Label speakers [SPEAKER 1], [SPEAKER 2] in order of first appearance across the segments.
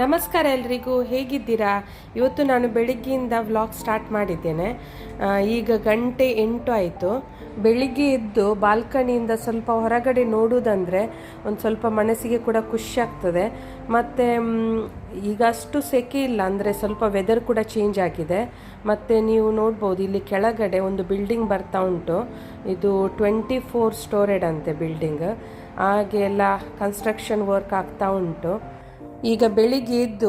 [SPEAKER 1] ನಮಸ್ಕಾರ ಎಲ್ರಿಗೂ, ಹೇಗಿದ್ದೀರಾ? ಇವತ್ತು ನಾನು ಬೆಳಿಗ್ಗೆಯಿಂದ ವ್ಲಾಗ್ ಸ್ಟಾರ್ಟ್ ಮಾಡಿದ್ದೇನೆ. ಈಗ 8 ಆಯಿತು. ಬೆಳಿಗ್ಗೆ ಎದ್ದು ಬಾಲ್ಕನಿಯಿಂದ ಸ್ವಲ್ಪ ಹೊರಗಡೆ ನೋಡುವುದಂದರೆ ಒಂದು ಸ್ವಲ್ಪ ಮನಸ್ಸಿಗೆ ಕೂಡ ಖುಷಿ ಆಗ್ತದೆ. ಮತ್ತು ಈಗ ಅಷ್ಟು ಸೆಕೆ ಇಲ್ಲ, ಅಂದರೆ ಸ್ವಲ್ಪ ವೆದರ್ ಕೂಡ ಚೇಂಜ್ ಆಗಿದೆ. ಮತ್ತು ನೀವು ನೋಡ್ಬೋದು ಇಲ್ಲಿ ಕೆಳಗಡೆ ಒಂದು ಬಿಲ್ಡಿಂಗ್ ಬರ್ತಾ ಉಂಟು. ಇದು 24 ಸ್ಟೋರೇಡ್ ಅಂತೆ ಬಿಲ್ಡಿಂಗ್. ಹಾಗೆ ಎಲ್ಲ ಕನ್ಸ್ಟ್ರಕ್ಷನ್ ವರ್ಕ್ ಆಗ್ತಾ ಉಂಟು. ಈಗ ಬೆಳಿಗ್ಗೆ ಎದ್ದು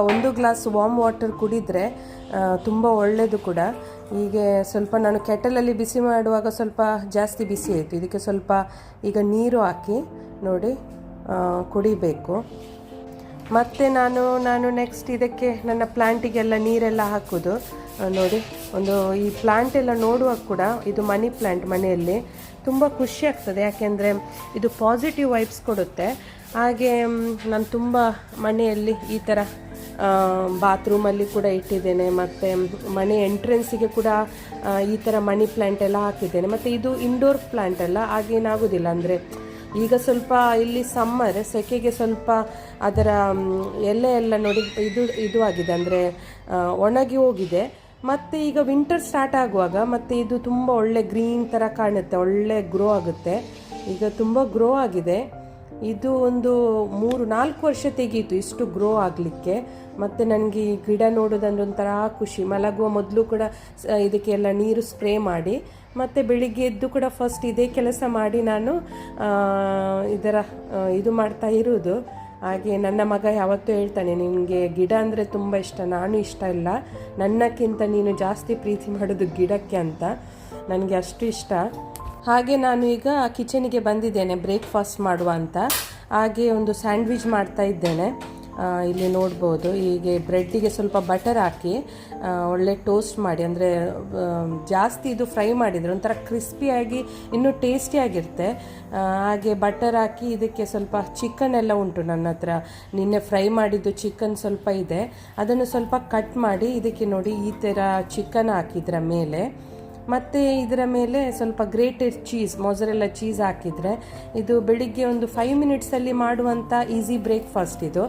[SPEAKER 1] ಒಂದು ಗ್ಲಾಸ್ ವಾರ್ಮ್ ವಾಟರ್ ಕುಡಿದರೆ ತುಂಬ ಒಳ್ಳೆಯದು ಕೂಡ. ಹೀಗೆ ಸ್ವಲ್ಪ ನಾನು ಕೆಟಲಲ್ಲಿ ಬಿಸಿ ಮಾಡುವಾಗ ಸ್ವಲ್ಪ ಜಾಸ್ತಿ ಬಿಸಿ ಆಯಿತು. ಇದಕ್ಕೆ ಸ್ವಲ್ಪ ಈಗ ನೀರು ಹಾಕಿ ನೋಡಿ ಕುಡಿಬೇಕು. ಮತ್ತು ನಾನು ನೆಕ್ಸ್ಟ್ ಇದಕ್ಕೆ ನನ್ನ ಪ್ಲ್ಯಾಂಟಿಗೆಲ್ಲ ನೀರೆಲ್ಲ ಹಾಕೋದು ನೋಡಿ. ಈ ಪ್ಲ್ಯಾಂಟ್ ಎಲ್ಲ ನೋಡುವಾಗ ಕೂಡ ಇದು ಮನಿ ಪ್ಲ್ಯಾಂಟ್ ಮನೆಯಲ್ಲಿ ತುಂಬ ಖುಷಿ ಆಗ್ತದೆ, ಯಾಕೆಂದರೆ ಇದು ಪಾಸಿಟಿವ್ ವೈಬ್ಸ್ ಕೊಡುತ್ತೆ. ಹಾಗೆ ನಾನು ತುಂಬ ಮನೆಯಲ್ಲಿ ಈ ಥರ ಬಾತ್ರೂಮಲ್ಲಿ ಕೂಡ ಇಟ್ಟಿದ್ದೇನೆ, ಮತ್ತು ಮನೆ ಎಂಟ್ರೆನ್ಸಿಗೆ ಕೂಡ ಈ ಥರ ಮನಿ ಪ್ಲ್ಯಾಂಟ್ ಎಲ್ಲ ಹಾಕಿದ್ದೇನೆ. ಮತ್ತು ಇದು ಇಂಡೋರ್ ಪ್ಲ್ಯಾಂಟ್ ಎಲ್ಲ ಹಾಗೇನಾಗೋದಿಲ್ಲ, ಅಂದರೆ ಈಗ ಸ್ವಲ್ಪ ಇಲ್ಲಿ ಸಮ್ಮರ್ ಸೆಕೆಗೆ ಸ್ವಲ್ಪ ಅದರ ಎಲೆ ಎಲ್ಲ ನೋಡಿ ಇದು ಆಗಿದೆ, ಅಂದರೆ ಒಣಗಿ ಹೋಗಿದೆ. ಮತ್ತು ಈಗ ವಿಂಟರ್ ಸ್ಟಾರ್ಟ್ ಆಗುವಾಗ ಮತ್ತು ಇದು ತುಂಬ ಒಳ್ಳೆ ಗ್ರೀನ್ ಥರ ಕಾಣುತ್ತೆ, ಒಳ್ಳೆ ಗ್ರೋ ಆಗುತ್ತೆ. ಈಗ ತುಂಬ ಗ್ರೋ ಆಗಿದೆ. ಇದು ಒಂದು 3-4 ವರ್ಷ ತೆಗೀತು ಇಷ್ಟು ಗ್ರೋ ಆಗಲಿಕ್ಕೆ. ಮತ್ತು ನನಗೆ ಈ ಗಿಡ ನೋಡೋದಂದ್ರೆ ಒಂಥರ ಖುಷಿ. ಮಲಗುವ ಮೊದಲು ಕೂಡ ಇದಕ್ಕೆಲ್ಲ ನೀರು ಸ್ಪ್ರೇ ಮಾಡಿ, ಮತ್ತು ಬೆಳಿಗ್ಗೆ ಎದ್ದು ಕೂಡ ಫಸ್ಟ್ ಇದೇ ಕೆಲಸ ಮಾಡಿ ನಾನು ಇದು ಮಾಡ್ತಾ ಇರೋದು. ಹಾಗೆ ನನ್ನ ಮಗ ಯಾವತ್ತೂ ಹೇಳ್ತಾನೆ, ನಿನಗೆ ಗಿಡ ಅಂದರೆ ತುಂಬ ಇಷ್ಟ, ನಾನು ಇಷ್ಟ ಇಲ್ಲ, ನನ್ನಕ್ಕಿಂತ ನೀನು ಜಾಸ್ತಿ ಪ್ರೀತಿ ಮಾಡೋದು ಗಿಡಕ್ಕೆ ಅಂತ. ನನಗೆ ಅಷ್ಟು ಇಷ್ಟ. ಹಾಗೆ ನಾನು ಈಗ ಕಿಚನಿಗೆ ಬಂದಿದ್ದೇನೆ ಬ್ರೇಕ್ಫಾಸ್ಟ್ ಮಾಡುವ ಅಂತ. ಹಾಗೆ ಒಂದು ಸ್ಯಾಂಡ್ವಿಚ್ ಮಾಡ್ತಾ ಇದ್ದೇನೆ. ಇಲ್ಲಿ ನೋಡ್ಬೋದು, ಹೀಗೆ ಬ್ರೆಡ್ಡಿಗೆ ಸ್ವಲ್ಪ ಬಟರ್ ಹಾಕಿ ಒಳ್ಳೆ ಟೋಸ್ಟ್ ಮಾಡಿ, ಅಂದರೆ ಜಾಸ್ತಿ ಇದು ಫ್ರೈ ಮಾಡಿದರೆ ಒಂಥರ ಕ್ರಿಸ್ಪಿಯಾಗಿ ಇನ್ನೂ ಟೇಸ್ಟಿಯಾಗಿರುತ್ತೆ. ಹಾಗೆ ಬಟರ್ ಹಾಕಿ ಇದಕ್ಕೆ ಸ್ವಲ್ಪ ಚಿಕನ್ ಎಲ್ಲ ಉಂಟು ನನ್ನ ಹತ್ರ, ನಿನ್ನೆ ಫ್ರೈ ಮಾಡಿದ್ದು ಚಿಕನ್ ಸ್ವಲ್ಪ ಇದೆ, ಅದನ್ನು ಸ್ವಲ್ಪ ಕಟ್ ಮಾಡಿ ಇದಕ್ಕೆ ನೋಡಿ ಈ ಥರ ಚಿಕನ್ ಹಾಕಿದ್ರ ಮೇಲೆ, ಮತ್ತು ಇದರ ಮೇಲೆ ಸ್ವಲ್ಪ ಗ್ರೇಟೆಡ್ ಚೀಸ್, ಮೊಸರೆಲ್ಲ ಚೀಸ್ ಹಾಕಿದರೆ ಇದು ಬೆಳಿಗ್ಗೆ ಒಂದು 5 ಮಿನಿಟ್ಸಲ್ಲಿ ಮಾಡುವಂಥ ಈಸಿ ಬ್ರೇಕ್ಫಾಸ್ಟ್ ಇದು.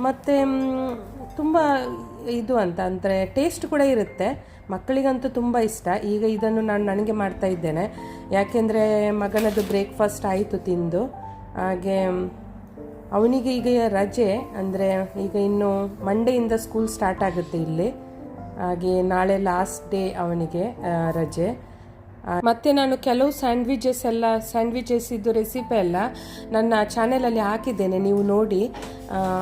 [SPEAKER 1] ಮತ್ತು ತುಂಬ ಇದು ಅಂದರೆ ಟೇಸ್ಟ್ ಕೂಡ ಇರುತ್ತೆ, ಮಕ್ಕಳಿಗಂತೂ ತುಂಬ ಇಷ್ಟ. ಈಗ ಇದನ್ನು ನಾನು ನನಗೆ ಮಾಡ್ತಾ ಇದ್ದೇನೆ, ಯಾಕೆಂದರೆ ಮಗನದು ಬ್ರೇಕ್ಫಾಸ್ಟ್ ಆಯಿತು ತಿಂದು. ಹಾಗೆ ಅವನಿಗೆ ಈಗ ರಜೆ, ಅಂದರೆ ಈಗ ಇನ್ನು ಮಂಡೆಯಿಂದ ಸ್ಕೂಲ್ ಸ್ಟಾರ್ಟ್ ಆಗುತ್ತೆ ಇಲ್ಲಿ. ಹಾಗೆ ನಾಳೆ ಲಾಸ್ಟ್ ಡೇ ಅವನಿಗೆ ರಜೆ. ಮತ್ತು ನಾನು ಕೆಲವು ಸ್ಯಾಂಡ್ವಿಚಸ್ ಇದ್ದು ರೆಸಿಪಿ ಎಲ್ಲ ನನ್ನ ಚಾನೆಲಲ್ಲಿ ಹಾಕಿದ್ದೇನೆ, ನೀವು ನೋಡಿ.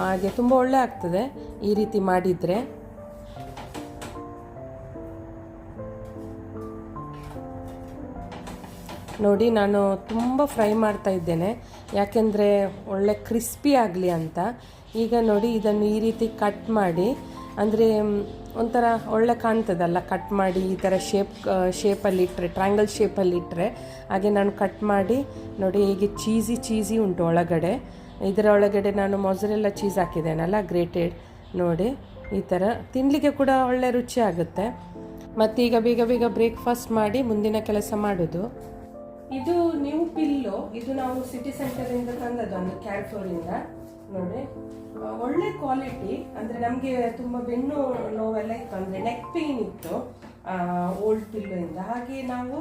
[SPEAKER 1] ಹಾಗೆ ತುಂಬ ಒಳ್ಳೆ ಆಗ್ತದೆ ಈ ರೀತಿ ಮಾಡಿದರೆ. ನೋಡಿ ನಾನು ತುಂಬ ಫ್ರೈ ಮಾಡ್ತಾ ಇದ್ದೇನೆ, ಯಾಕೆಂದರೆ ಒಳ್ಳೆ ಕ್ರಿಸ್ಪಿ ಆಗಲಿ ಅಂತ. ಈಗ ನೋಡಿ ಇದನ್ನು ಈ ರೀತಿ ಕಟ್ ಮಾಡಿ, ಅಂದರೆ ಒಂಥರ ಒಳ್ಳೆ ಕಾಣ್ತದಲ್ಲ ಕಟ್ ಮಾಡಿ ಈ ಥರ ಶೇಪಲ್ಲಿ ಇಟ್ಟರೆ, ಟ್ರ್ಯಾಂಗಲ್ ಶೇಪಲ್ಲಿ ಇಟ್ಟರೆ. ಹಾಗೆ ನಾನು ಕಟ್ ಮಾಡಿ ನೋಡಿ, ಹೇಗೆ ಚೀಸಿ ಉಂಟು ಒಳಗಡೆ. ಇದರ ಒಳಗಡೆ ನಾನು ಮೊಸರೆಲ್ಲ ಚೀಸ್ ಹಾಕಿದ್ದೇನಲ್ಲ ಗ್ರೇಟೆಡ್, ನೋಡಿ ಈ ಥರ ತಿನ್ನಲಿಕ್ಕೆ ಕೂಡ ಒಳ್ಳೆ ರುಚಿ ಆಗುತ್ತೆ. ಮತ್ತು ಈಗ ಬೇಗ ಬ್ರೇಕ್ಫಾಸ್ಟ್ ಮಾಡಿ ಮುಂದಿನ ಕೆಲಸ ಮಾಡೋದು. ಇದು ನ್ಯೂ ಪಿಲ್ಲೋ, ಇದು ನಾವು ಸಿಟಿ ಸೆಂಟರಿಂದ ತಂದದ್ದು, ಒಂದು ಕ್ಯಾಡ್ಫೋರಿಂದ. ನೋಡಿ ಒಳ್ಳೆ ಕ್ವಾಲಿಟಿ, ಅಂದರೆ ನಮಗೆ ತುಂಬ ಬೆನ್ನು ನೋವೆಲ್ಲ ಇತ್ತು, ಅಂದರೆ ನೆಕ್ ಪೇಯ್ನ್ ಇತ್ತು ಓಲ್ಡ್ ಪಿಲ್ಲೋಯಿಂದ. ಹಾಗೆ ನಾವು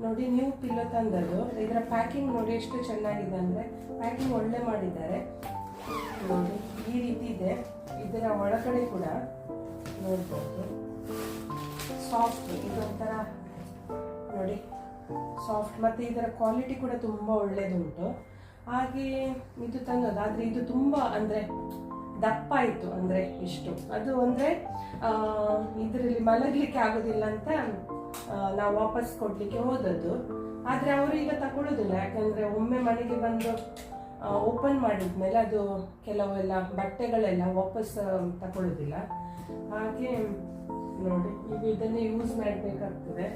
[SPEAKER 1] ನೋಡಿ ನ್ಯೂ ಪಿಲ್ಲೋ ತಂದದ್ದು. ಇದರ ಪ್ಯಾಕಿಂಗ್ ನೋಡಿ ಎಷ್ಟು ಚೆನ್ನಾಗಿದೆ, ಅಂದರೆ ಪ್ಯಾಕಿಂಗ್ ಒಳ್ಳೆ ಮಾಡಿದ್ದಾರೆ ನೋಡಿ. ಈ ರೀತಿ ಇದೆ. ಇದರ ಒಳಗಡೆ ಕೂಡ ನೋಡ್ಬೋದು ಸಾಫ್ಟ್, ಇದೊಂಥರ ನೋಡಿ ಸಾಫ್ಟ್, ಮತ್ತು ಇದರ ಕ್ವಾಲಿಟಿ ಕೂಡ ತುಂಬ ಒಳ್ಳೆಯದುಂಟು. ಹಾಗೆ ಇದು ತಂದದ್ದು, ಆದರೆ ಇದು ತುಂಬ ಅಂದರೆ ದಪ್ಪ ಆಯಿತು, ಅಂದರೆ ಇಷ್ಟು ಅದು, ಅಂದರೆ ಇದರಲ್ಲಿ ಮಲಗಲಿಕ್ಕೆ ಆಗೋದಿಲ್ಲ ಅಂತ ನಾವು ವಾಪಸ್ ಕೊಡಲಿಕ್ಕೆ ಹೋದದ್ದು. ಆದರೆ ಅವರು ಈಗ ತಗೊಳ್ಳೋದಿಲ್ಲ, ಯಾಕಂದರೆ ಒಮ್ಮೆ ಮನೆಗೆ ಬಂದು ಓಪನ್ ಮಾಡಿದ್ಮೇಲೆ ಅದು ಕೆಲವೆಲ್ಲ ಬಟ್ಟೆಗಳೆಲ್ಲ ವಾಪಸ್ ತಗೊಳ್ಳೋದಿಲ್ಲ. ಹಾಗೆ ನೋಡಿ ಈಗ ಇದನ್ನೇ ಯೂಸ್ ಮಾಡಬೇಕಾಗ್ತದೆ.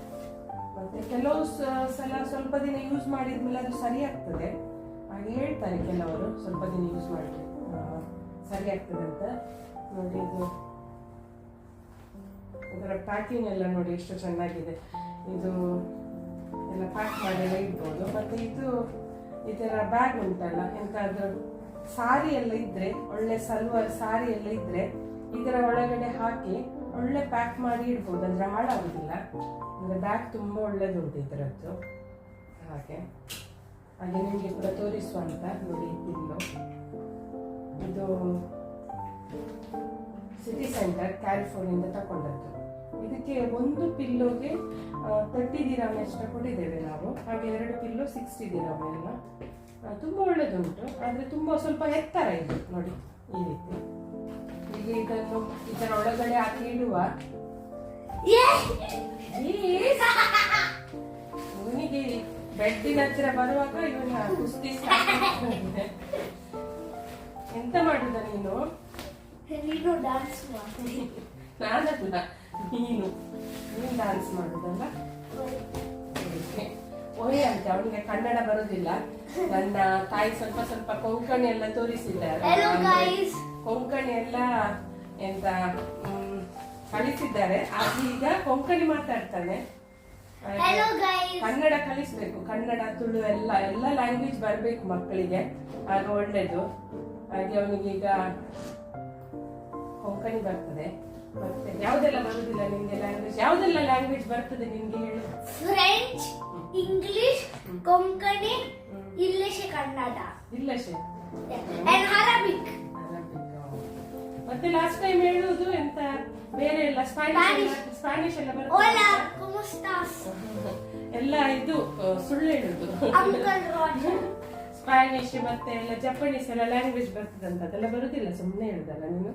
[SPEAKER 1] ಮತ್ತು ಕೆಲವು ಸಲ ಸ್ವಲ್ಪ ದಿನ ಯೂಸ್ ಮಾಡಿದ್ಮೇಲೆ ಅದು ಸರಿ ಆಗ್ತದೆ, ಹಾಗೆ ಹೇಳ್ತಾರೆ ಕೆಲವರು, ಸ್ವಲ್ಪ ದಿನ ಯೂಸ್ ಮಾಡಿ ಸರಿ ಆಗ್ತದೆ ಅಂತ. ನೋಡಿ ಇದು ಅದರ ಪ್ಯಾಕಿಂಗ್ ಎಲ್ಲ ನೋಡಿ ಎಷ್ಟು ಚೆನ್ನಾಗಿದೆ. ಇದು ಎಲ್ಲ ಪ್ಯಾಕ್ ಮಾಡಿ ಇಡ್ಬೋದು. ಮತ್ತು ಇದು ಈ ಥರ ಬ್ಯಾಗ್ ಉಂಟಲ್ಲ, ಎಂತಾದರೂ ಸಾರಿ ಎಲ್ಲ ಇದ್ರೆ, ಒಳ್ಳೆ ಸಲ್ವಾರ್ ಸಾರಿ ಎಲ್ಲ ಇದ್ರೆ ಇದರ ಒಳಗಡೆ ಹಾಕಿ ಒಳ್ಳೆ ಪ್ಯಾಕ್ ಮಾಡಿ ಇಡ್ಬೋದು, ಅಂದ್ರೆ ಹಾಳಾಗುದಿಲ್ಲ. ಅಂದ್ರೆ ಬ್ಯಾಗ್ ತುಂಬಾ ಒಳ್ಳೇದುಂಟು ಇದರದ್ದು. ಹಾಗೆ ನಿಮಗೆ ಕೂಡ ತೋರಿಸುವಂತ ನೋಡಿ. ಪಿಲ್ಲು ಇದು ಸಿಟಿ ಸೆಂಟರ್ ಕ್ಯಾಲಿಫೋರ್ನಿಯಿಂದ ತಗೊಂಡದ್ದು. ಇದಕ್ಕೆ ಒಂದು ಪಿಲ್ಲೋಗೆ 30 ದಿರಾಮ್ ಎಷ್ಟು ಕೊಟ್ಟಿದ್ದೇವೆ ನಾವು. ಹಾಗೆ 2 ಪಿಲ್ಲೋ 60 ದಿರಾಮ್ ಎಲ್ಲ. ತುಂಬಾ ಒಳ್ಳೇದುಂಟು, ಆದ್ರೆ ತುಂಬಾ ಸ್ವಲ್ಪ ಎತ್ತರ ಇದು ನೋಡಿ ಈ ರೀತಿ. ಈಗ ಇದನ್ನು ಇದರ ಒಳಗಡೆ ಹಾಕಿ ಇಡುವ. ಇವನಿಗೆ ಬೆಡ್ಡಿನ ಹತ್ತಿರ ಬರುವಾಗ ಇವನ ಕುಸ್ತಿ ಎಂತ ಮಾಡುದ ನೀನು?
[SPEAKER 2] ಡಾನ್ಸ್ ಮಾಡಿ.
[SPEAKER 1] ನಾನಲ್ಲ, ನೀನು ಡಾನ್ಸ್ ಮಾಡುದಲ್ಲ. ಓಯ್ ಅಂತ ಅವನಿಗೆ ಕನ್ನಡ ಬರುದಿಲ್ಲ. ನನ್ನ ತಾಯಿ ಸ್ವಲ್ಪ ಸ್ವಲ್ಪ ಕೊಂಕಣಿ ಎಲ್ಲ ತೋರಿಸಿದ್ದಾರೆ, ಕೊಂಕಣಿ ಎಲ್ಲ ಎಂತ ಕಲಿಸಿದ್ದಾರೆ. ಆದ್ರೆ ಈಗ ಕೊಂಕಣಿ ಮಾತಾಡ್ತಾನೆ. ಕನ್ನಡ ಕಲಿಸ್ಬೇಕು, ಕನ್ನಡ ತುಳು ಎಲ್ಲ ಲ್ಯಾಂಗ್ವೇಜ್ ಬರ್ಬೇಕು ಮಕ್ಕಳಿಗೆ, ಆಗ ಒಳ್ಳೇದು. ಹಾಗೆ ಅವನಿಗೆ ಈಗ ಕೊಂಕಣಿ ಬರ್ತದೆ. ಮತ್ತೆ ಯಾವ್ದೆಲ್ಲ ಬರುದಿಲ್ಲ ನಿಮ್ಗೆ ಲ್ಯಾಂಗ್ವೇಜ್? ಯಾವ್ದೆಲ್ಲ ಲ್ಯಾಂಗ್ವೇಜ್ ಬರ್ತದೆ ನಿಮ್ಗೆ ಹೇಳು?
[SPEAKER 2] French, English, Konkani, English, Kannada, Arabic.
[SPEAKER 1] ಮತ್ತೆ ಲಾಸ್ಟ್ ಟೈಮ್ ಹೇಳುವುದು ಎಂತ ಬೇರೆ ಎಲ್ಲ ಸ್ಪ್ಯಾನಿಷ್ ಎಲ್ಲ ಬರ್ತದೆ ಎಲ್ಲ. ಇದು ಸುಳ್ಳು ಹೇಳುದು. ಸ್ಪ್ಯಾನಿಷ್ ಮತ್ತೆ ಎಲ್ಲ ಜಪಾನೀಸ್ ಎಲ್ಲ ಲ್ಯಾಂಗ್ವೇಜ್ ಬರ್ತದಂತ, ಅದೆಲ್ಲ ಬರುದಿಲ್ಲ, ಸುಮ್ಮನೆ ಹೇಳುದಲ್ಲ ನೀನು.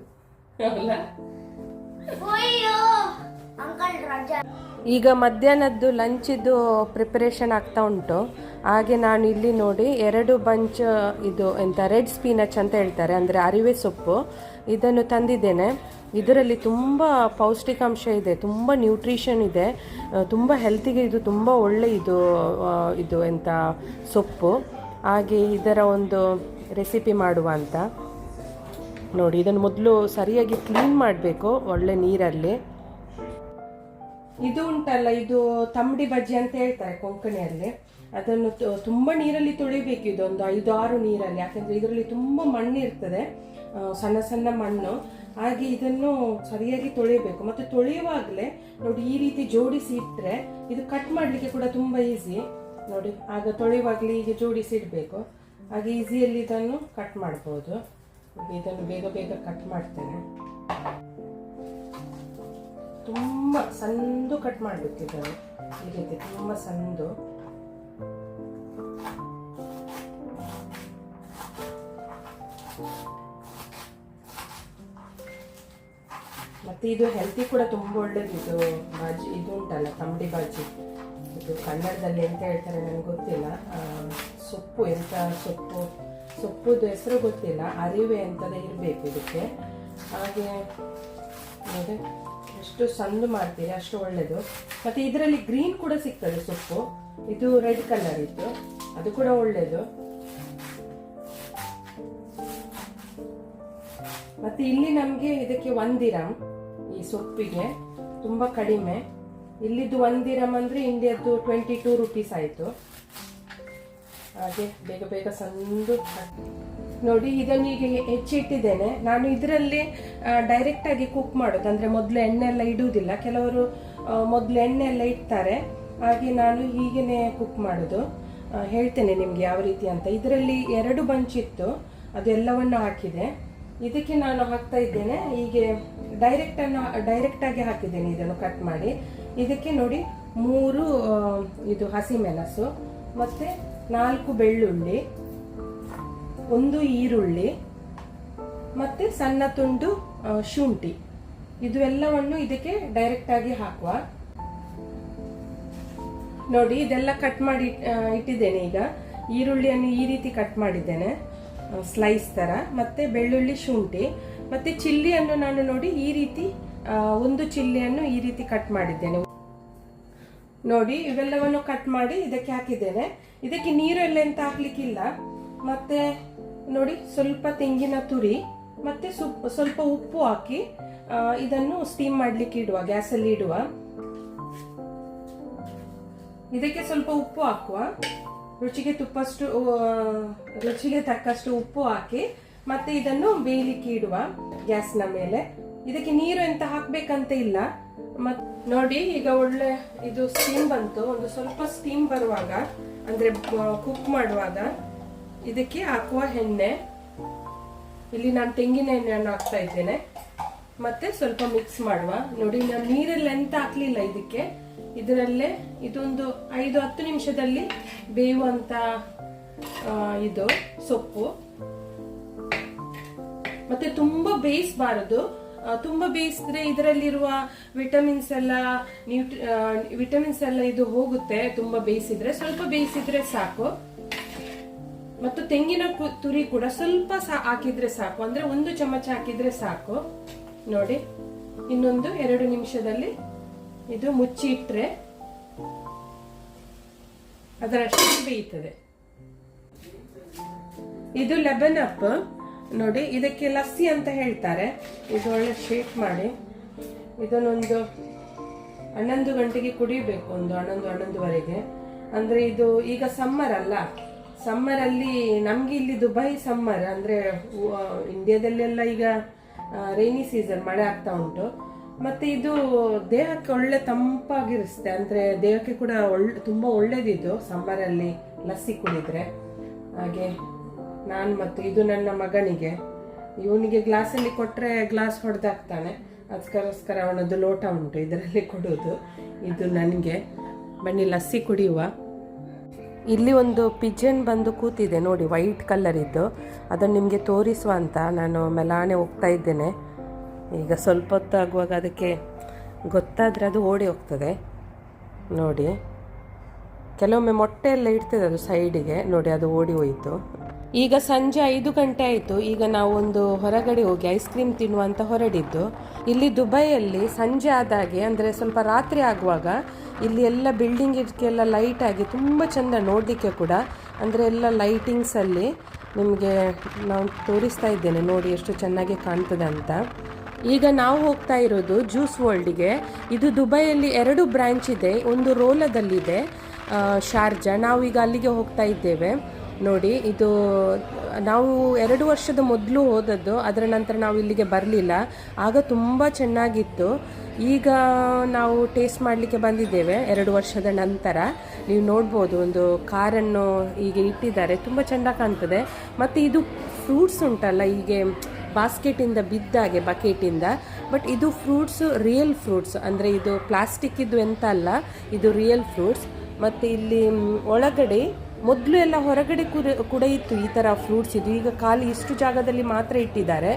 [SPEAKER 1] ಈಗ ಮಧ್ಯಾಹ್ನದ್ದು ಲಂಚಿದ್ದು ಪ್ರಿಪರೇಷನ್ ಆಗ್ತಾ ಉಂಟು. ಹಾಗೆ ನಾನು ಇಲ್ಲಿ ನೋಡಿ 2 ಬಂಚ್ ಇದು ಎಂತ ರೆಡ್ ಸ್ಪೀನಚ್ ಅಂತ ಹೇಳ್ತಾರೆ, ಅಂದರೆ ಅರಿವೆ ಸೊಪ್ಪು, ಇದನ್ನು ತಂದಿದ್ದೇನೆ. ಇದರಲ್ಲಿ ತುಂಬ ಪೌಷ್ಟಿಕಾಂಶ ಇದೆ, ತುಂಬ ನ್ಯೂಟ್ರಿಷನ್ ಇದೆ, ತುಂಬ ಹೆಲ್ತಿಗೆ ಇದು ತುಂಬ ಒಳ್ಳೆ ಇದು ಎಂತ ಸೊಪ್ಪು. ಹಾಗೆ ಇದರ ಒಂದು ರೆಸಿಪಿ ಮಾಡುವ ಅಂತ ನೋಡಿ. ಇದನ್ನು ಮೊದಲು ಸರಿಯಾಗಿ ಕ್ಲೀನ್ ಮಾಡಬೇಕು ಒಳ್ಳೆ ನೀರಲ್ಲಿ. ಇದು ಉಂಟಲ್ಲ, ಇದು ತಂಬಡಿ ಬಜ್ಜಿ ಅಂತ ಹೇಳ್ತಾರೆ ಕೊಂಕಣಿಯಲ್ಲಿ. ಅದನ್ನು ತುಂಬ ನೀರಲ್ಲಿ ತೊಳಿಬೇಕು, ಇದೊಂದು 5-6 ನೀರಲ್ಲಿ, ಯಾಕಂದ್ರೆ ಇದರಲ್ಲಿ ತುಂಬ ಮಣ್ಣು ಇರ್ತದೆ, ಸಣ್ಣ ಸಣ್ಣ ಮಣ್ಣು. ಹಾಗೆ ಇದನ್ನು ಸರಿಯಾಗಿ ತೊಳಿಬೇಕು. ಮತ್ತೆ ತೊಳೆಯುವಾಗಲೇ ನೋಡಿ ಈ ರೀತಿ ಜೋಡಿಸಿ ಇಟ್ಟರೆ ಇದು ಕಟ್ ಮಾಡಲಿಕ್ಕೆ ಕೂಡ ತುಂಬ ಈಸಿ ನೋಡಿ. ಆಗ ತೊಳೆಯುವಾಗಲೇ ಹೀಗೆ ಜೋಡಿಸಿ ಇಡಬೇಕು, ಹಾಗೆ ಈಸಿಯಲ್ಲಿ ಇದನ್ನು ಕಟ್ ಮಾಡ್ಬೋದು. ಇದನ್ನು ಬೇಗ ಬೇಗ ಕಟ್ ಮಾಡ್ತೇನೆ. ತುಂಬ ಸಣ್ಣದು ಕಟ್ ಮಾಡಬೇಕು ಇದನ್ನು, ಈ ರೀತಿ ತುಂಬ ಸಣ್ಣದು. ಮತ್ತೆ ಇದು ಹೆಲ್ತಿ ಕೂಡ ತುಂಬ ಒಳ್ಳೇದು. ಇದು ಬಾಜಿ ಇದು ಉಂಟಲ್ಲ ತಂಬಡಿ ಬಾಜಿ, ಇದು ಕನ್ನಡದಲ್ಲಿ ಎಂತ ಹೇಳ್ತಾರೆ ನನಗೆ ಗೊತ್ತಿಲ್ಲ. ಸೊಪ್ಪು ಎಂತ ಸೊಪ್ಪುದು ಹೆಸರು ಗೊತ್ತಿಲ್ಲ, ಅರಿವೆ ಅಂತದೇ ಇರಬೇಕು ಇದಕ್ಕೆ. ಹಾಗೆ ನೋಡಿ ಎಷ್ಟು ಸಣ್ಣ ಮಾಡ್ತೀರಿ ಅಷ್ಟು ಒಳ್ಳೇದು. ಮತ್ತೆ ಇದರಲ್ಲಿ ಗ್ರೀನ್ ಕೂಡ ಸಿಗ್ತದೆ ಸೊಪ್ಪು, ಇದು ರೆಡ್ ಕಲರ್ ಇತ್ತು, ಅದು ಕೂಡ ಒಳ್ಳೇದು. ಮತ್ತೆ ಇಲ್ಲಿ ನಮ್ಗೆ ಇದಕ್ಕೆ 1 ದಿರಮ್ ಈ ಸೊಪ್ಪಿಗೆ, ತುಂಬಾ ಕಡಿಮೆ. ಇಲ್ಲಿದ್ದು 1 ದಿರಮ್ ಅಂದ್ರೆ ಇಂಡಿಯಾದ್ದು 22 ರೂಪೀಸ್ ಆಯ್ತು. ಹಾಗೆ ಬೇಗ ಬೇಗ ಸಣ್ಣದು ನೋಡಿ. ಇದನ್ನು ಈಗ ಹೆಚ್ಚಿಟ್ಟಿದ್ದೇನೆ ನಾನು. ಇದರಲ್ಲಿ ಡೈರೆಕ್ಟ್ ಆಗಿ ಕುಕ್ ಮಾಡೋದು, ಅಂದ್ರೆ ಮೊದಲು ಎಣ್ಣೆ ಎಲ್ಲ ಇಡುವುದಿಲ್ಲ. ಕೆಲವರು ಮೊದಲು ಎಣ್ಣೆ ಎಲ್ಲ ಇಡ್ತಾರೆ, ಹಾಗೆ ನಾನು ಹೀಗೇನೆ ಕುಕ್ ಮಾಡೋದು. ಹೇಳ್ತೇನೆ ನಿಮ್ಗೆ ಯಾವ ರೀತಿ ಅಂತ. ಇದರಲ್ಲಿ 2 ಬಂಚ್ ಇತ್ತು, ಅದೆಲ್ಲವನ್ನು ಹಾಕಿದೆ. ಇದಕ್ಕೆ ನಾನು ಹಾಕ್ತಾ ಇದ್ದೇನೆ ಹೀಗೆ ಡೈರೆಕ್ಟ್ ಆಗಿ ಹಾಕಿದ್ದೇನೆ ಇದನ್ನು ಕಟ್ ಮಾಡಿ. ಇದಕ್ಕೆ ನೋಡಿ 3 ಇದು ಹಸಿಮೆಣಸು, ಮತ್ತೆ 4 ಬೆಳ್ಳುಳ್ಳಿ, 1 ಈರುಳ್ಳಿ, ಮತ್ತೆ ಸಣ್ಣ ತುಂಡು ಶುಂಠಿ, ಇದು ಎಲ್ಲವನ್ನು ಇದಕ್ಕೆ ಡೈರೆಕ್ಟ್ ಆಗಿ ಹಾಕುವ. ನೋಡಿ ಇದೆಲ್ಲ ಕಟ್ ಮಾಡಿ ಇಟ್ಟಿದ್ದೇನೆ. ಈಗ ಈರುಳ್ಳಿಯನ್ನು ಈ ರೀತಿ ಕಟ್ ಮಾಡಿದ್ದೇನೆ ಸ್ಲೈಸ್ ತರ, ಮತ್ತೆ ಬೆಳ್ಳುಳ್ಳಿ, ಶುಂಠಿ, ಮತ್ತೆ ಚಿಲ್ಲಿಯನ್ನು ನಾನು ನೋಡಿ ಈ ರೀತಿ 1 ಚಿಲ್ಲಿಯನ್ನು ಈ ರೀತಿ ಕಟ್ ಮಾಡಿದ್ದೇನೆ. ನೋಡಿ ಇವೆಲ್ಲವನ್ನು ಕಟ್ ಮಾಡಿ ಇದಕ್ಕೆ ಹಾಕಿದ್ದೇನೆ. ಇದಕ್ಕೆ ನೀರು ಎಲ್ಲ ಎಂತ ಹಾಕ್ಲಿಕ್ಕಿಲ್ಲ. ಮತ್ತೆ ನೋಡಿ ಸ್ವಲ್ಪ ತೆಂಗಿನ ತುರಿ, ಮತ್ತೆ ಸ್ವಲ್ಪ ಉಪ್ಪು ಹಾಕಿ ಇದನ್ನು ಸ್ಟೀಮ್ ಮಾಡ್ಲಿಕ್ಕೆ ಇಡುವ, ಗ್ಯಾಸಲ್ಲಿ ಇಡುವ. ಇದಕ್ಕೆ ಸ್ವಲ್ಪ ಉಪ್ಪು ಹಾಕುವ, ರುಚಿಗೆ ತಕ್ಕಷ್ಟು ಉಪ್ಪು ಹಾಕಿ ಮತ್ತೆ ಇದನ್ನು ಬೇಯಲಿಕ್ಕೆ ಇಡುವ ಗ್ಯಾಸ್ನ ಮೇಲೆ. ಇದಕ್ಕೆ ನೀರು ಎಂತ ಹಾಕ್ಬೇಕಂತ ಇಲ್ಲ. ನೋಡಿ ಈಗ ಒಳ್ಳೆ ಇದು ಸ್ಟೀಮ್ ಬಂತು. ಒಂದು ಸ್ವಲ್ಪ ಸ್ಟೀಮ್ ಬರುವಾಗ ಅಂದ್ರೆ ಕುಕ್ ಮಾಡುವಾಗ ಇದಕ್ಕೆ ಹಾಕುವ ಎಣ್ಣೆ, ಇಲ್ಲಿ ನಾನು ತೆಂಗಿನ ಎಣ್ಣೆಯನ್ನು ಹಾಕ್ತಾ ಇದ್ದೇನೆ. ಮತ್ತೆ ಸ್ವಲ್ಪ ಮಿಕ್ಸ್ ಮಾಡುವ. ನೋಡಿ ನಾನು ನೀರೆಲ್ಲ ಎಂತ ಹಾಕ್ಲಿಲ್ಲ ಇದಕ್ಕೆ, ಇದರಲ್ಲೇ ಇದೊಂದು 5-10 ನಿಮಿಷದಲ್ಲಿ ಬೇಯುವಂತ ಇದು ಸೊಪ್ಪು. ಮತ್ತೆ ತುಂಬಾ ಬೇಯಿಸಬಾರದು, ತುಂಬಾ ಬೇಯಿಸಿದ್ರೆ ಇದರಲ್ಲಿರುವ ವಿಟಮಿನ್ಸ್ ಎಲ್ಲ ಇದು ಹೋಗುತ್ತೆ. ತುಂಬಾ ಬೇಯಿಸಿದ್ರೆ, ಸ್ವಲ್ಪ ಬೇಯಿಸಿದ್ರೆ ಸಾಕು. ಮತ್ತು ತೆಂಗಿನ ತುರಿ ಕೂಡ ಸ್ವಲ್ಪ ಹಾಕಿದ್ರೆ ಸಾಕು, ಅಂದ್ರೆ 1 ಚಮಚ ಹಾಕಿದ್ರೆ ಸಾಕು. ನೋಡಿ ಇನ್ನೊಂದು 2 ನಿಮಿಷದಲ್ಲಿ ಇದು ಮುಚ್ಚಿ ಇಟ್ರೆ ಅದರಷ್ಟು ಬೇಯುತ್ತದೆ. ಇದು ಲೆಮನ್ ಅಪ್. ನೋಡಿ ಇದಕ್ಕೆ ಲಸ್ಸಿ ಅಂತ ಹೇಳ್ತಾರೆ. ಇದು ಒಳ್ಳೆ ಶೇಕ್ ಮಾಡಿ ಇದನ್ನೊಂದು 11 ಗಂಟೆಗೆ ಕುಡಿಬೇಕು, ಒಂದು 11-11:30. ಅಂದ್ರೆ ಇದು ಈಗ ಸಮ್ಮರ್ ಅಲ್ಲ, ಸಮ್ಮರ್ ಅಲ್ಲಿ ನಮ್ಗೆ ಇಲ್ಲಿ ದುಬೈ ಸಮ್ಮರ್, ಅಂದ್ರೆ ಇಂಡಿಯಾದಲ್ಲೆಲ್ಲ ಈಗ ರೈನಿ ಸೀಸನ್, ಮಳೆ ಆಗ್ತಾ ಉಂಟು. ಮತ್ತೆ ಇದು ದೇಹಕ್ಕೆ ಒಳ್ಳೆ ತಂಪಾಗಿರಿಸುತ್ತೆ, ಅಂದ್ರೆ ದೇಹಕ್ಕೆ ಕೂಡ ತುಂಬಾ ಒಳ್ಳೇದಿದು ಸಮ್ಮರ್ ಅಲ್ಲಿ ಲಸ್ಸಿ ಕುಡಿದ್ರೆ. ಹಾಗೆ ನಾನು ಮತ್ತು ಇದು ನನ್ನ ಮಗನಿಗೆ, ಇವನಿಗೆ ಗ್ಲಾಸಲ್ಲಿ ಕೊಟ್ರೆ ಗ್ಲಾಸ್ ಹೊಡೆದಾಕ್ತಾನೆ, ಅದಕ್ಕೋಸ್ಕರ ಅವನದ್ದು ಲೋಟ ಉಂಟು, ಇದರಲ್ಲಿ ಕೊಡುವುದು. ಇದು ನನಗೆ. ಬನ್ನಿ ಲಸ್ಸಿ ಕುಡಿಯುವ. ಇಲ್ಲಿ ಒಂದು ಪಿಜನ್ ಬಂದು ಕೂತಿದೆ ನೋಡಿ, ವೈಟ್ ಕಲರ್ ಇದ್ದು. ಅದನ್ನು ನಿಮಗೆ ತೋರಿಸುವ ಅಂತ ನಾನು ಮೆಲಾನೆ ಹೋಗ್ತಾ ಇದ್ದೇನೆ. ಈಗ ಸ್ವಲ್ಪ ಹೊತ್ತು ಆಗುವಾಗ ಅದಕ್ಕೆ ಗೊತ್ತಾದರೆ ಅದು ಓಡಿ ಹೋಗ್ತದೆ. ನೋಡಿ ಕೆಲವೊಮ್ಮೆ ಮೊಟ್ಟೆ ಎಲ್ಲ ಇಡ್ತದೆ ಅದು ಸೈಡಿಗೆ, ನೋಡಿ ಅದು ಓಡಿ ಹೋಯಿತು. ಈಗ ಸಂಜೆ 5 ಗಂಟೆ ಆಯಿತು. ಈಗ ನಾವು ಒಂದು ಹೊರಗಡೆ ಹೋಗಿ ಐಸ್ ಕ್ರೀಮ್ ತಿನ್ನುವಂತ ಹೊರಡಿದ್ದು. ಇಲ್ಲಿ ದುಬೈಯಲ್ಲಿ ಸಂಜೆ ಆದಾಗೆ, ಅಂದರೆ ಸ್ವಲ್ಪ ರಾತ್ರಿ ಆಗುವಾಗ ಇಲ್ಲಿ ಎಲ್ಲ ಬಿಲ್ಡಿಂಗ್ ಇದಕ್ಕೆಲ್ಲ ಲೈಟ್ ಆಗಿ ತುಂಬ ಚೆಂದ ನೋಡಲಿಕ್ಕೆ ಕೂಡ. ಅಂದರೆ ಎಲ್ಲ ಲೈಟಿಂಗ್ಸಲ್ಲಿ ನಿಮಗೆ ನಾನು ತೋರಿಸ್ತಾ ಇದ್ದೇನೆ, ನೋಡಿ ಎಷ್ಟು ಚೆನ್ನಾಗಿ ಕಾಣ್ತದೆ ಅಂತ. ಈಗ ನಾವು ಹೋಗ್ತಾ ಇರೋದು ಜ್ಯೂಸ್ ವರ್ಲ್ಡ್ಗೆ. ಇದು ದುಬೈಯಲ್ಲಿ 2 ಬ್ರಾಂಚ್ ಇದೆ, ಒಂದು ರೋಲದಲ್ಲಿದೆ, ಶಾರ್ಜಾ. ನಾವು ಈಗ ಅಲ್ಲಿಗೆ ಹೋಗ್ತಾ ಇದ್ದೇವೆ. ನೋಡಿ ಇದು ನಾವು 2 ವರ್ಷದ ಮೊದಲು ಹೋದದ್ದು, ಅದರ ನಂತರ ನಾವು ಇಲ್ಲಿಗೆ ಬರಲಿಲ್ಲ. ಆಗ ತುಂಬ ಚೆನ್ನಾಗಿತ್ತು. ಈಗ ನಾವು ಟೇಸ್ಟ್ ಮಾಡಲಿಕ್ಕೆ ಬಂದಿದ್ದೇವೆ 2 ವರ್ಷದ ನಂತರ. ನೀವು ನೋಡ್ಬೋದು, ಒಂದು ಕಾರನ್ನು ಈಗ ಇಟ್ಟಿದ್ದಾರೆ, ತುಂಬ ಚೆಂದ ಕಾಣ್ತದೆ. ಮತ್ತು ಇದು ಫ್ರೂಟ್ಸ್ ಉಂಟಲ್ಲ, ಹೀಗೆ ಬಾಸ್ಕೆಟಿಂದ ಬಿದ್ದಾಗೆ ಬಕೆಟಿಂದ, ಬಟ್ ಇದು ಫ್ರೂಟ್ಸ್ ರಿಯಲ್ ಫ್ರೂಟ್ಸ್, ಅಂದರೆ ಇದು ಪ್ಲಾಸ್ಟಿಕ್ ಇದು ಎಂತ ಅಲ್ಲ, ಇದು ರಿಯಲ್ ಫ್ರೂಟ್ಸ್. ಮತ್ತು ಇಲ್ಲಿ ಒಳಗಡೆ ಮೊದಲು ಎಲ್ಲ ಹೊರಗಡೆ ಕೂಡ ಇತ್ತು ಈ ಥರ ಫ್ರೂಟ್ಸ್. ಇದು ಈಗ ಖಾಲಿ ಇಷ್ಟು ಜಾಗದಲ್ಲಿ ಮಾತ್ರ ಇಟ್ಟಿದ್ದಾರೆ.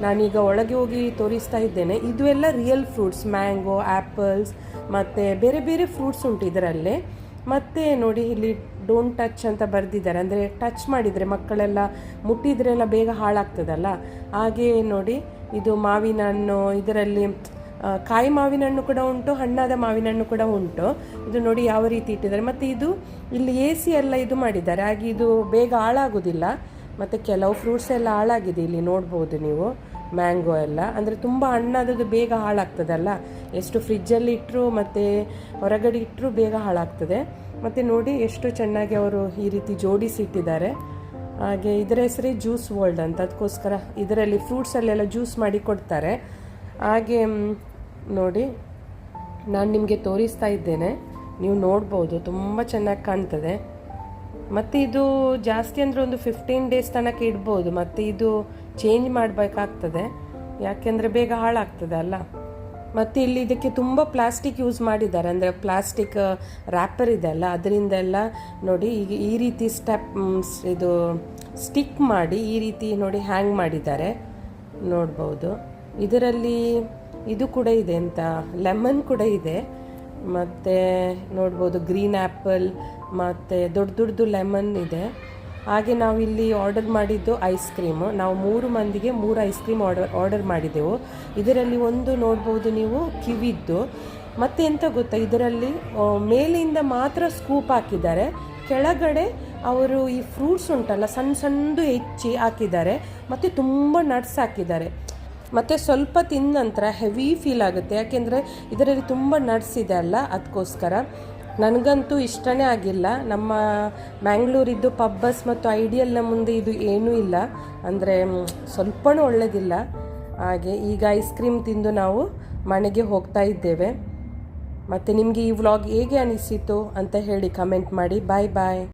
[SPEAKER 1] ನಾನೀಗ ಒಳಗೆ ಹೋಗಿ ತೋರಿಸ್ತಾ ಇದ್ದೇನೆ. ಇದು ಎಲ್ಲ ರಿಯಲ್ ಫ್ರೂಟ್ಸ್, ಮ್ಯಾಂಗೋ, ಆ್ಯಪಲ್ಸ್ ಮತ್ತು ಬೇರೆ ಬೇರೆ ಫ್ರೂಟ್ಸ್ ಉಂಟು ಇದರಲ್ಲೇ. ಮತ್ತು ನೋಡಿ ಇಲ್ಲಿ ಡೋಂಟ್ ಟಚ್ ಅಂತ ಬರೆದಿದ್ದಾರೆ, ಅಂದರೆ ಟಚ್ ಮಾಡಿದರೆ ಮಕ್ಕಳೆಲ್ಲ ಮುಟ್ಟಿದ್ರೆಲ್ಲ ಬೇಗ ಹಾಳಾಗ್ತದಲ್ಲ. ಹಾಗೆ ನೋಡಿ ಇದು ಮಾವಿನ ಹಣ್ಣು, ಇದರಲ್ಲಿ ಕಾಯಿ ಮಾವಿನ ಹಣ್ಣು ಕೂಡ ಉಂಟು, ಹಣ್ಣಾದ ಮಾವಿನ ಹಣ್ಣು ಕೂಡ ಉಂಟು. ಇದು ನೋಡಿ ಯಾವ ರೀತಿ ಇಟ್ಟಿದ್ದಾರೆ. ಮತ್ತು ಇದು ಇಲ್ಲಿ AC ಎಲ್ಲ ಇದು ಮಾಡಿದ್ದಾರೆ, ಹಾಗೆ ಇದು ಬೇಗ ಹಾಳಾಗೋದಿಲ್ಲ. ಮತ್ತು ಕೆಲವು ಫ್ರೂಟ್ಸ್ ಎಲ್ಲ ಹಾಳಾಗಿದೆ, ಇಲ್ಲಿ ನೋಡ್ಬೋದು ನೀವು. ಮ್ಯಾಂಗೋ ಎಲ್ಲ ಅಂದರೆ ತುಂಬ ಹಣ್ಣಾದದ್ದು ಬೇಗ ಹಾಳಾಗ್ತದಲ್ಲ, ಎಷ್ಟು ಫ್ರಿಜ್ಜಲ್ಲಿ ಇಟ್ಟರು ಮತ್ತು ಹೊರಗಡೆ ಇಟ್ಟರು ಬೇಗ ಹಾಳಾಗ್ತದೆ. ಮತ್ತು ನೋಡಿ ಎಷ್ಟು ಚೆನ್ನಾಗಿ ಅವರು ಈ ರೀತಿ ಜೋಡಿಸಿ ಇಟ್ಟಿದ್ದಾರೆ. ಹಾಗೆ ಇದರ ಹೆಸರೇ ಜ್ಯೂಸ್ ವರ್ಲ್ಡ್ ಅಂತ, ಅದಕ್ಕೋಸ್ಕರ ಇದರಲ್ಲಿ ಫ್ರೂಟ್ಸಲ್ಲೆಲ್ಲ ಜ್ಯೂಸ್ ಮಾಡಿ ಕೊಡ್ತಾರೆ. ಹಾಗೆ ನೋಡಿ ನಾನು ನಿಮಗೆ ತೋರಿಸ್ತಾ ಇದ್ದೇನೆ, ನೀವು ನೋಡ್ಬೋದು, ತುಂಬ ಚೆನ್ನಾಗಿ ಕಾಣ್ತದೆ. ಮತ್ತು ಇದು ಜಾಸ್ತಿ ಅಂದರೆ ಒಂದು 15 ಡೇಸ್ ತನಕ ಇಡ್ಬೋದು. ಮತ್ತು ಇದು ಚೇಂಜ್ ಮಾಡಬೇಕಾಗ್ತದೆ, ಯಾಕೆಂದರೆ ಬೇಗ ಹಾಳಾಗ್ತದೆ ಅಲ್ಲ. ಮತ್ತು ಇಲ್ಲಿ ಇದಕ್ಕೆ ತುಂಬ ಪ್ಲಾಸ್ಟಿಕ್ ಯೂಸ್ ಮಾಡಿದ್ದಾರೆ, ಅಂದರೆ ಪ್ಲಾಸ್ಟಿಕ್ ರ್ಯಾಪರ್ ಇದೆ ಅಲ್ಲ, ಅದರಿಂದೆಲ್ಲ ನೋಡಿ ಈಗ ಈ ರೀತಿ ಇದು ಸ್ಟಿಕ್ ಮಾಡಿ ಈ ರೀತಿ ನೋಡಿ ಹ್ಯಾಂಗ್ ಮಾಡಿದ್ದಾರೆ, ನೋಡ್ಬೋದು. ಇದರಲ್ಲಿ ಇದು ಕೂಡ ಇದೆ ಅಂತ, ಲೆಮನ್ ಕೂಡ ಇದೆ. ಮತ್ತು ನೋಡ್ಬೋದು ಗ್ರೀನ್ ಆ್ಯಪಲ್ ಮತ್ತು ದೊಡ್ಡದು ಲೆಮನ್ ಇದೆ. ಹಾಗೆ ನಾವು ಇಲ್ಲಿ ಆರ್ಡರ್ ಮಾಡಿದ್ದು ಐಸ್ ಕ್ರೀಮು. ನಾವು 3 ಮಂದಿಗೆ 3 ಐಸ್ ಕ್ರೀಮ್ ಆರ್ಡರ್ ಮಾಡಿದ್ದೆವು. ಇದರಲ್ಲಿ ಒಂದು ನೋಡ್ಬೋದು ನೀವು ಕಿವಿದ್ದು. ಮತ್ತು ಎಂತ ಗೊತ್ತಾ, ಇದರಲ್ಲಿ ಮೇಲಿಂದ ಮಾತ್ರ ಸ್ಕೂಪ್ ಹಾಕಿದ್ದಾರೆ, ಕೆಳಗಡೆ ಅವರು ಈ ಫ್ರೂಟ್ಸ್ ಉಂಟಲ್ಲ ಸಣ್ಣದು ಹೆಚ್ಚಿ ಹಾಕಿದ್ದಾರೆ. ಮತ್ತು ತುಂಬ ನಟ್ಸ್ ಹಾಕಿದ್ದಾರೆ. ಮತ್ತು ಸ್ವಲ್ಪ ತಿಂದ ನಂತರ ಹೆವಿ ಫೀಲ್ ಆಗುತ್ತೆ, ಯಾಕೆಂದರೆ ಇದರಲ್ಲಿ ತುಂಬ ನಟ್ಸ್ ಇದೆ ಅಲ್ಲ, ಅದಕ್ಕೋಸ್ಕರ. ನನಗಂತೂ ಇಷ್ಟನೇ ಆಗಿಲ್ಲ. ನಮ್ಮ ಮ್ಯಾಂಗ್ಳೂರಿದ್ದು ಪಬ್ಬಸ್ ಮತ್ತು ಐಡಿಯಲ್ನ ಮುಂದೆ ಇದು ಏನೂ ಇಲ್ಲ, ಅಂದರೆ ಸ್ವಲ್ಪನೂ ಒಳ್ಳೆಯದಿಲ್ಲ. ಹಾಗೆ ಈಗ ಐಸ್ ಕ್ರೀಮ್ ತಿಂದು ನಾವು ಮನೆಗೆ ಹೋಗ್ತಾ ಇದ್ದೇವೆ. ಮತ್ತು ನಿಮಗೆ ಈ ವ್ಲಾಗ್ ಹೇಗೆ ಅನಿಸಿತು ಅಂತ ಹೇಳಿ ಕಮೆಂಟ್ ಮಾಡಿ. ಬಾಯ್ ಬಾಯ್.